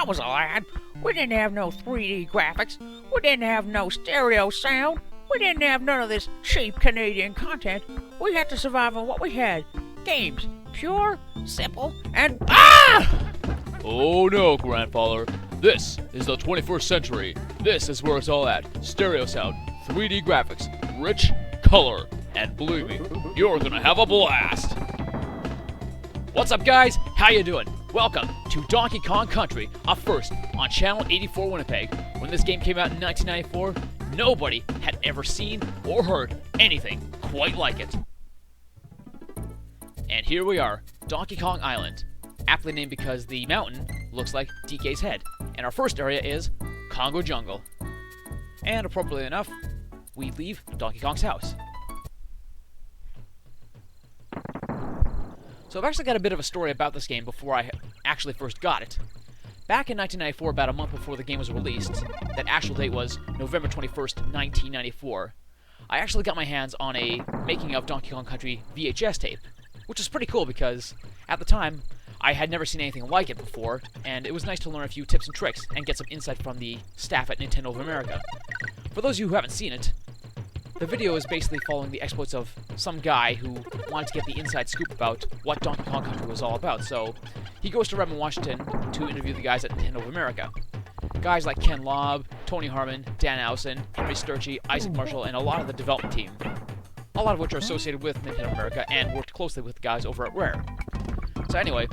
was a lad, we didn't have no 3D graphics, we didn't have no stereo sound, we didn't have none of this cheap Canadian content. We had to survive on what we had. Games. Pure, simple, and Oh no, grandfather. This is the 21st century. This is where it's all at. Stereo sound, 3D graphics, rich color, and believe me, you're gonna have a blast. What's up, guys? How you doing? Welcome to Donkey Kong Country, up first on Channel 84 Winnipeg. When this game came out in 1994, nobody had ever seen or heard anything quite like it. And here we are, Donkey Kong Island, aptly named because the mountain looks like DK's head. And our first area is Kongo Jungle. And appropriately enough, we leave Donkey Kong's house. So I've actually got a bit of a story about this game before I actually first got it. Back in 1994, about a month before the game was released, that actual date was November 21st, 1994, I actually got my hands on a making of Donkey Kong Country VHS tape, which was pretty cool because, at the time, I had never seen anything like it before, and it was nice to learn a few tips and tricks and get some insight from the staff at Nintendo of America. For those of you who haven't seen it, the video is basically following the exploits of some guy who wanted to get the inside scoop about what Donkey Kong Country was all about, so he goes to Redmond, Washington to interview the guys at Nintendo of America. Guys like Ken Lobb, Tony Harmon, Dan Owsen, Henry Sturgey, Isaac Marshall, and a lot of the development team. A lot of which are associated with Nintendo of America and worked closely with the guys over at Rare. So anyway,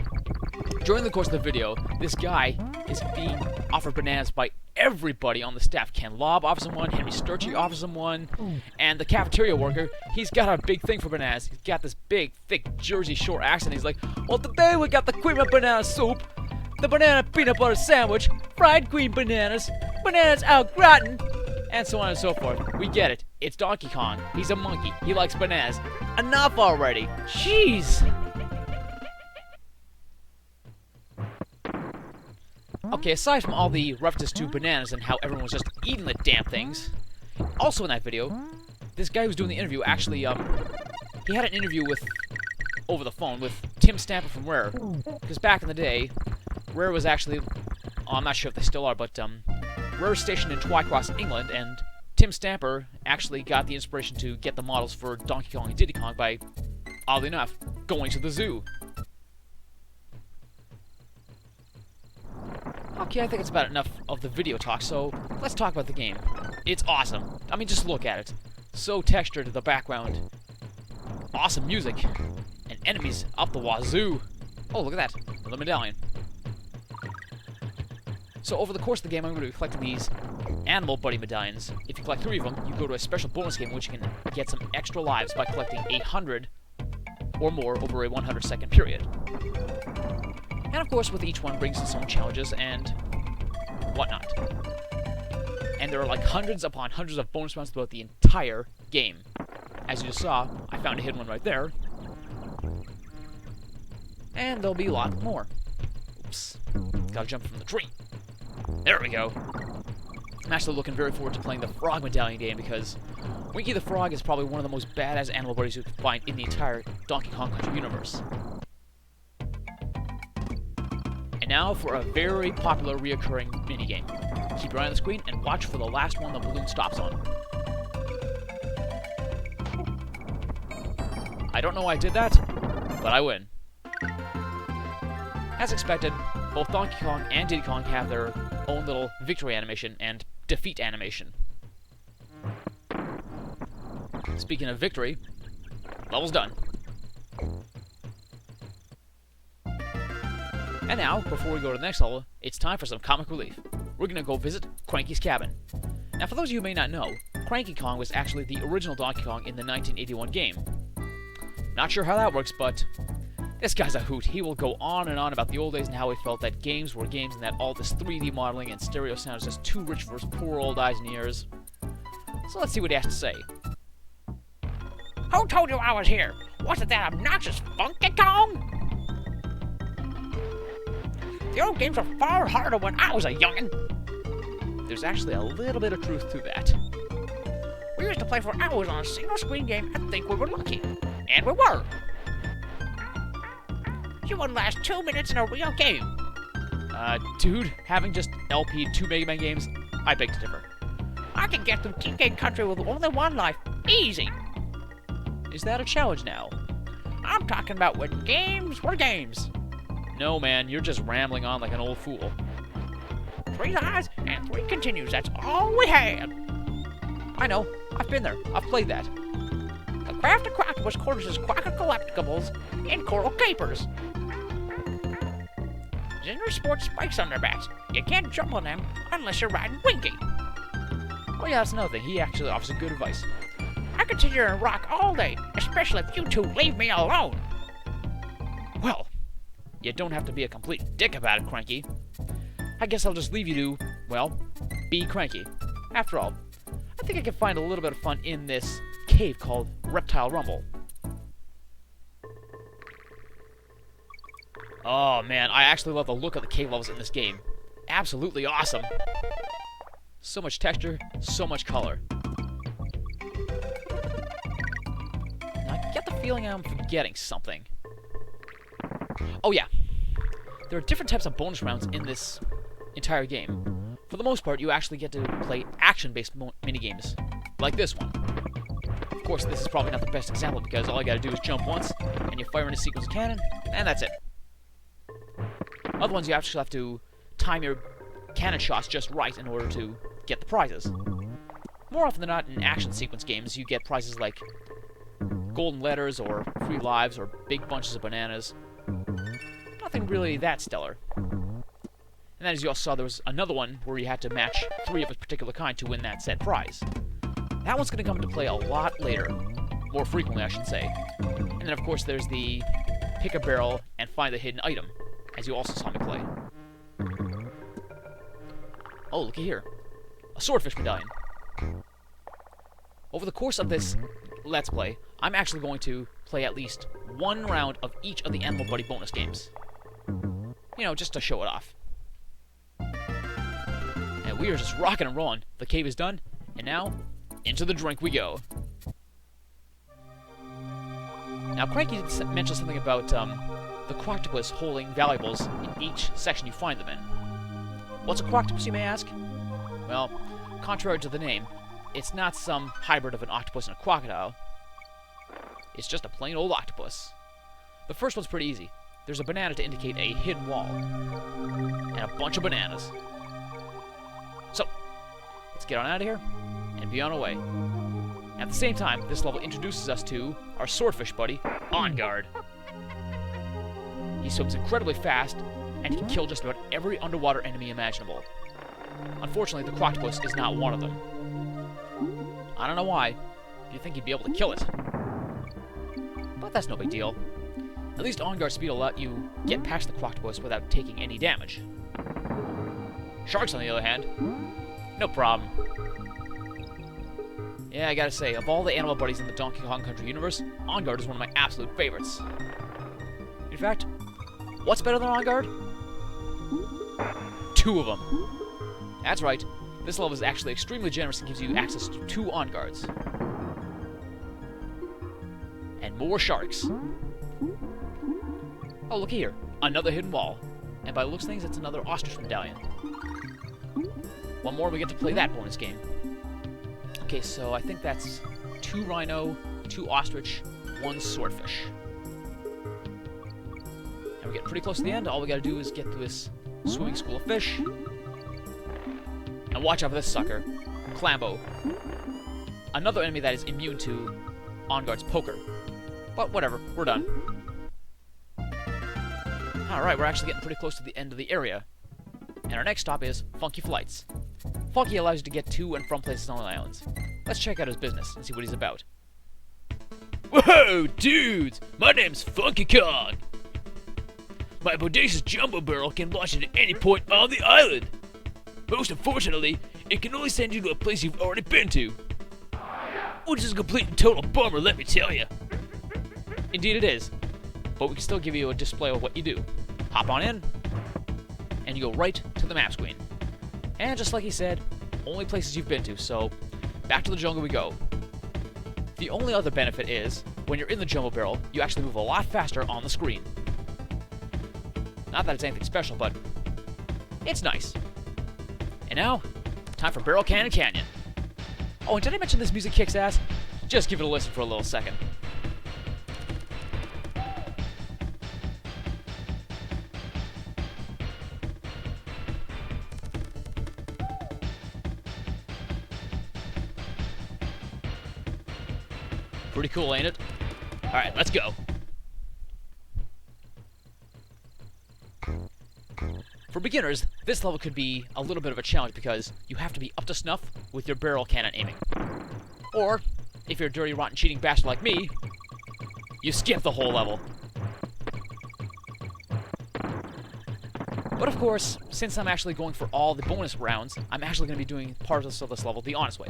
during the course of the video, this guy is being offered bananas by everybody on the staff. Ken Lobb offers him one, Henry Sturgey offers him one, and the cafeteria worker, he's got a big thing for bananas. He's got this big, thick Jersey Shore accent. He's like, well, today we got the cream of banana soup, the banana peanut butter sandwich, fried green bananas, bananas au gratin, and so on and so forth. We get it. It's Donkey Kong. He's a monkey. He likes bananas. Enough already. Jeez. Okay, aside from all the references to bananas and how everyone was just eating the damn things, also in that video, this guy who was doing the interview actually, he had an interview with, over the phone, with Tim Stamper from Rare. Because back in the day, Rare was actually, I'm not sure if they still are, but, Rare was stationed in Twycross, England, and Tim Stamper actually got the inspiration to get the models for Donkey Kong and Diddy Kong by, oddly enough, going to the zoo. Okay, I think it's about enough of the video talk, so let's talk about the game. It's awesome. I mean, just look at it. So textured, the background. Awesome music. And enemies up the wazoo. Oh, look at that. Another medallion. So over the course of the game, I'm going to be collecting these Animal Buddy medallions. If you collect 3 of them, you go to a special bonus game in which you can get some extra lives by collecting 100 or more over a 100-second period. And of course, with each one brings its own challenges and whatnot. And there are like hundreds upon hundreds of bonus rounds throughout the entire game. As you just saw, I found a hidden one right there. And there'll be a lot more. Oops. Gotta jump from the tree. There we go. I'm actually looking very forward to playing the Frog Medallion game because Winky the Frog is probably one of the most badass animal buddies you can find in the entire Donkey Kong Country universe. And now for a very popular reoccurring minigame. Keep your eye on the screen and watch for the last one the balloon stops on. I don't know why I did that, but I win. As expected, both Donkey Kong and Diddy Kong have their own little victory animation and defeat animation. Speaking of victory, level's done. And now, before we go to the next level, it's time for some comic relief. We're gonna go visit Cranky's cabin. Now, for those of you who may not know, Cranky Kong was actually the original Donkey Kong in the 1981 game. Not sure how that works, but this guy's a hoot. He will go on and on about the old days and how he felt that games were games and that all this 3D modeling and stereo sound is just too rich for his poor old eyes and ears. So let's see what he has to say. who told you I was here? Was it that obnoxious Funky Kong? The old games were far harder when I was a youngin'. There's actually a little bit of truth to that. We used to play for hours on a single screen game and think we were lucky. And we were. You wouldn't last 2 minutes in a real game. Dude, having just LP'd 2 Mega Man games, I beg to differ. I can get through TK Country with only one life. Easy. Is that a challenge now? I'm talking about when games were games. No, man, you're just rambling on like an old fool. 3 lives and 3 continues. That's all we had. I know. I've been there. I've played that. The craft of Croctopus courses Quacker Collectibles and Coral Capers. Zinger sports spikes on their backs. You can't jump on them unless you're riding Winky. Oh yeah, that's another thing. He actually offers some good advice. I could sit here and rock all day, especially if you two leave me alone. Well, you don't have to be a complete dick about it, Cranky. I guess I'll just leave you to, well, be cranky. After all, I think I can find a little bit of fun in this cave called Reptile Rumble. Oh man, I actually love the look of the cave levels in this game. Absolutely awesome. So much texture, so much color. Now, I get the feeling I'm forgetting something. Oh yeah, there are different types of bonus rounds in this entire game. For the most part, you actually get to play action-based minigames, like this one. Of course, this is probably not the best example because all you gotta do is jump once, and you fire in a sequence of cannon, and that's it. Other ones, you actually have to time your cannon shots just right in order to get the prizes. More often than not, in action sequence games, you get prizes like golden letters, or free lives, or big bunches of bananas. Nothing really that stellar. And then, as you also saw, there was another one where you had to match 3 of a particular kind to win that said prize. That one's going to come into play a lot later. More frequently, I should say. And then, of course, there's the pick a barrel and find the hidden item, as you also saw me play. Oh, looky here. A swordfish medallion. Over the course of this Let's Play, I'm actually going to play at least 1 round of each of the Animal Buddy bonus games. You know, just to show it off. And we are just rocking and rolling. The cave is done, and now, into the drink we go. Now, Cranky did mention something about the Croctopus holding valuables in each section you find them in. What's a Croctopus, you may ask? Well, contrary to the name, it's not some hybrid of an octopus and a crocodile. It's just a plain old octopus. The first one's pretty easy. There's a banana to indicate a hidden wall. And a bunch of bananas. So, let's get on out of here and be on our way. At the same time, this level introduces us to our swordfish buddy, On Guard. He swims incredibly fast, and he can kill just about every underwater enemy imaginable. Unfortunately, the Croctopus is not one of them. I don't know why. You'd think he'd be able to kill it. But that's no big deal. At least On Guard speed will let you get past the Croctopus without taking any damage. Sharks, on the other hand, no problem. Yeah, I gotta say, of all the animal buddies in the Donkey Kong Country universe, On Guard is one of my absolute favorites. In fact, what's better than On Guard? 2 of them. That's right, this level is actually extremely generous and gives you access to 2 On Guards. And more sharks. Oh, look here, another hidden wall. And by the looks of things, it's another ostrich medallion. One more, we get to play that bonus game. Okay, so I think that's 2 rhino, 2 ostrich, 1 swordfish. And we're getting pretty close to the end. All we gotta do is get to this swimming school of fish. And watch out for this sucker, Clambo. Another enemy that is immune to On Guard's poker. But whatever, we're done. Alright, we're actually getting pretty close to the end of the area. And our next stop is Funky Flights. Funky allows you to get to and from places on the islands. Let's check out his business and see what he's about. Whoa, dudes! My name's Funky Kong! My bodacious jumbo barrel can launch at any point on the island! Most unfortunately, it can only send you to a place you've already been to. Which is a complete and total bummer, let me tell you. Indeed it is. But we can still give you a display of what you do. Hop on in, and you go right to the map screen. And just like he said, only places you've been to, so back to the jungle we go. The only other benefit is, when you're in the jumbo barrel, you actually move a lot faster on the screen. Not that it's anything special, but It's nice. And now, time for Barrel Cannon Canyon. Oh, and did I mention this music kicks ass? Just give it a listen for a little second. Pretty cool, ain't it? Alright, let's go. For beginners, this level could be a little bit of a challenge because you have to be up to snuff with your barrel cannon aiming. Or, if you're a dirty, rotten, cheating bastard like me, you skip the whole level. But of course, since I'm actually going for all the bonus rounds, I'm actually going to be doing parts of this level the honest way.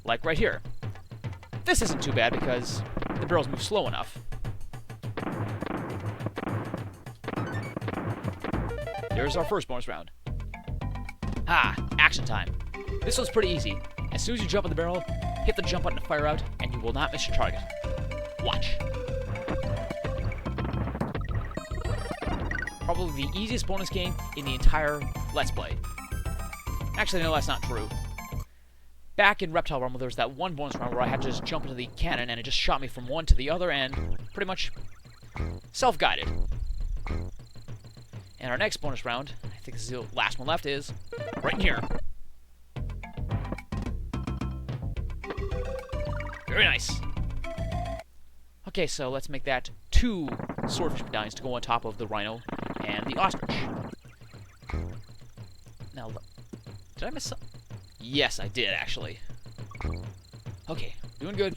Like right here. This isn't too bad because the barrels move slow enough. There's our first bonus round. Ah, action time. This one's pretty easy. As soon as you jump on the barrel, hit the jump button to fire out, and you will not miss your target. Watch. Probably the easiest bonus game in the entire Let's Play. Actually, no, that's not true. Back in Reptile Rumble, there was that one bonus round where I had to just jump into the cannon, and it just shot me from one to the other, and pretty much self-guided. And our next bonus round, I think this is the last one left, is right in here. Very nice. Okay, so let's make that 2 swordfish medallions to go on top of the rhino and the ostrich. Now, did I miss something? Yes, I did, actually. Okay, doing good.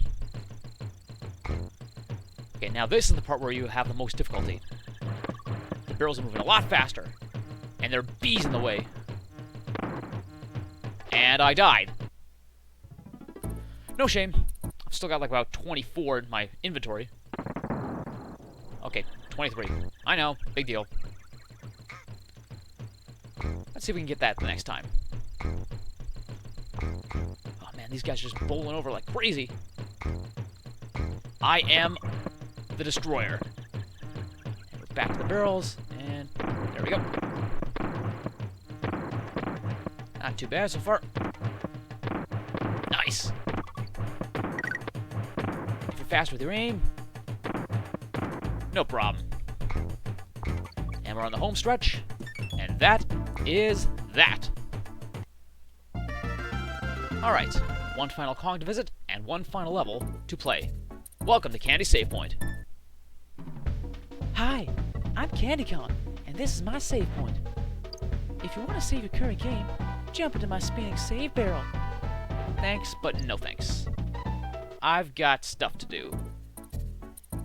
Okay, now this is the part where you have the most difficulty. The barrels are moving a lot faster, and there are bees in the way. And I died. No shame. I've still got like about 24 in my inventory. Okay, 23. I know, big deal. Let's see if we can get that the next time. Oh man, these guys are just bowling over like crazy. I am the destroyer. And we're back to the barrels, and there we go. Not too bad so far. Nice. If you're fast with your aim, no problem. And we're on the home stretch, and that is that. Alright, one final Kong to visit, and one final level to play. Welcome to Candy Save Point. Hi, I'm Candy Kong, and this is my save point. If you want to save your current game, jump into my spinning save barrel. Thanks, but no thanks. I've got stuff to do.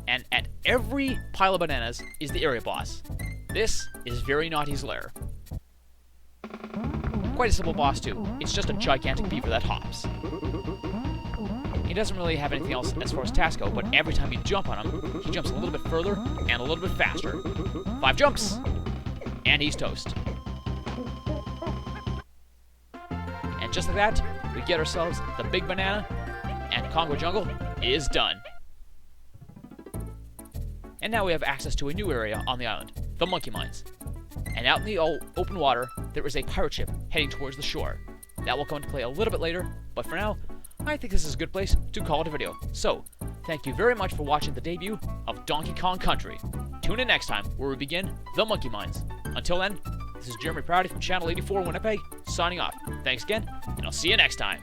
And at every pile of bananas is the area boss. This is Very Gnawty's lair. Quite a simple boss, too. It's just a gigantic beaver that hops. He doesn't really have anything else as far as tasks go, but every time you jump on him, he jumps a little bit further and a little bit faster. 5 jumps! And he's toast. And just like that, we get ourselves the big banana, and Kongo Jungle is done. And now we have access to a new area on the island, the monkey mines. And out in the open water, there is a pirate ship heading towards the shore. That will come into play a little bit later, but for now, I think this is a good place to call it a video. So, thank you very much for watching the debut of Donkey Kong Country. Tune in next time, where we begin the monkey mines. Until then, this is Jeremy Prouty from Channel 84 Winnipeg, signing off. Thanks again, and I'll see you next time.